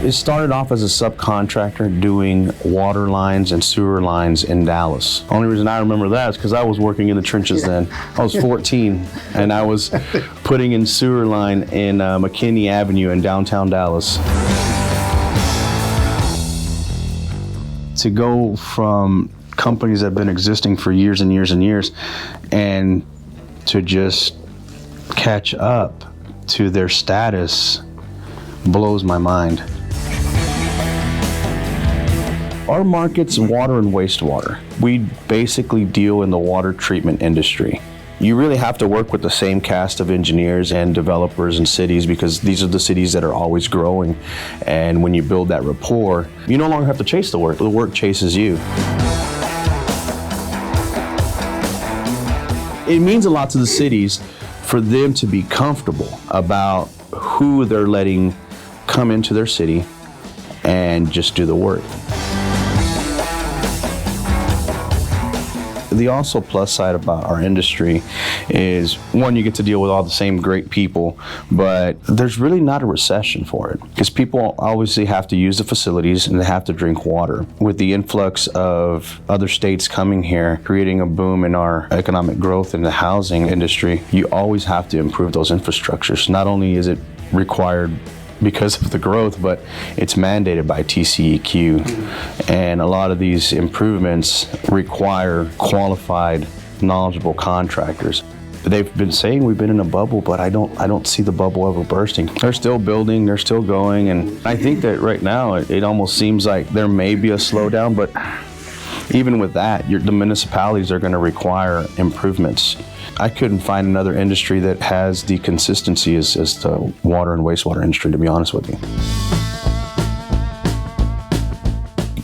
It started off as a subcontractor doing water lines and sewer lines in Dallas. Only reason I remember that is because I was working in the trenches then. I was 14 and I was putting in sewer line in McKinney Avenue in downtown Dallas. To go from companies that have been existing for years and years and years and to just catch up to their status blows my mind. Our market's water and wastewater. We basically deal in the water treatment industry. You really have to work with the same cast of engineers and developers and cities because these are the cities that are always growing. And when you build that rapport, you no longer have to chase the work chases you. It means a lot to the cities for them to be comfortable about who they're letting come into their city and just do the work. The also plus side about our industry is, one, you get to deal with all the same great people, but there's really not a recession for it because people obviously have to use the facilities and they have to drink water. With the influx of other states coming here, creating a boom in our economic growth in the housing industry, you always have to improve those infrastructures. Not only is it required because of the growth, but it's mandated by TCEQ. And a lot of these improvements require qualified, knowledgeable contractors. They've been saying we've been in a bubble, but I don't see the bubble ever bursting. They're still building, they're still going, and I think that right now it almost seems like there may be a slowdown, but even with that, the municipalities are going to require improvements. I couldn't find another industry that has the consistency as the water and wastewater industry, to be honest with you.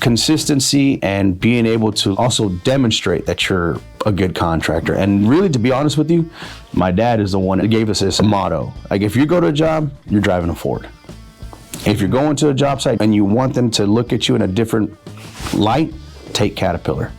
Consistency and being able to also demonstrate that you're a good contractor. And really, to be honest with you, my dad is the one that gave us this motto. Like, if you go to a job, you're driving a Ford. If you're going to a job site and you want them to look at you in a different light, take Caterpillar.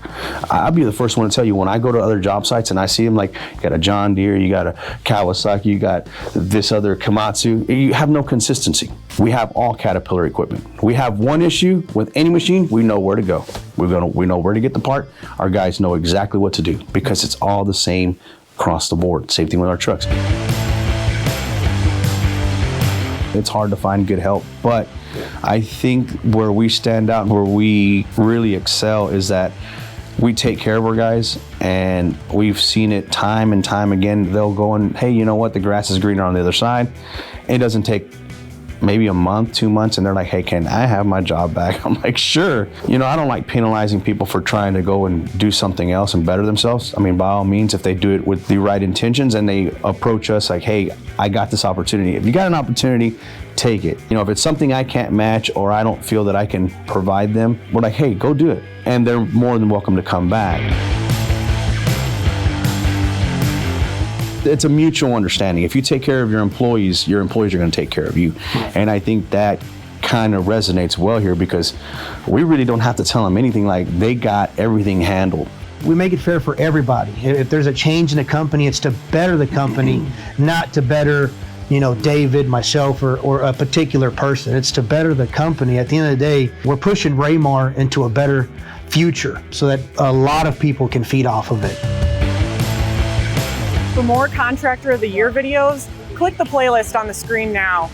I'll be the first one to tell you, when I go to other job sites and I see them, like, you got a John Deere, you got a Kawasaki, you got this other Komatsu, you have no consistency. We have all Caterpillar equipment. We have one issue with any machine, we know where to go. We know where to get the part. Our guys know exactly what to do because it's all the same across the board. Same thing with our trucks. It's hard to find good help, but I think where we stand out and where we really excel is that we take care of our guys, and we've seen it time and time again. They'll go and, hey, you know what? The grass is greener on the other side. It doesn't take maybe a month, 2 months, and they're like, hey, can I have my job back? I'm like, sure. You know, I don't like penalizing people for trying to go and do something else and better themselves. I mean, by all means, if they do it with the right intentions and they approach us like, hey, I got this opportunity. If you got an opportunity, take it. You know, if it's something I can't match or I don't feel that I can provide them, we're like, hey, go do it. And they're more than welcome to come back. It's a mutual understanding. If you take care of your employees are going to take care of you. And I think that kind of resonates well here because we really don't have to tell them anything. Like, they got everything handled. We make it fair for everybody. If there's a change in the company, it's to better the company, not to better, you know, David, myself, or a particular person. It's to better the company. At the end of the day, we're pushing Rey-Mar into a better future so that a lot of people can feed off of it. For more Contractor of the Year videos, click the playlist on the screen now.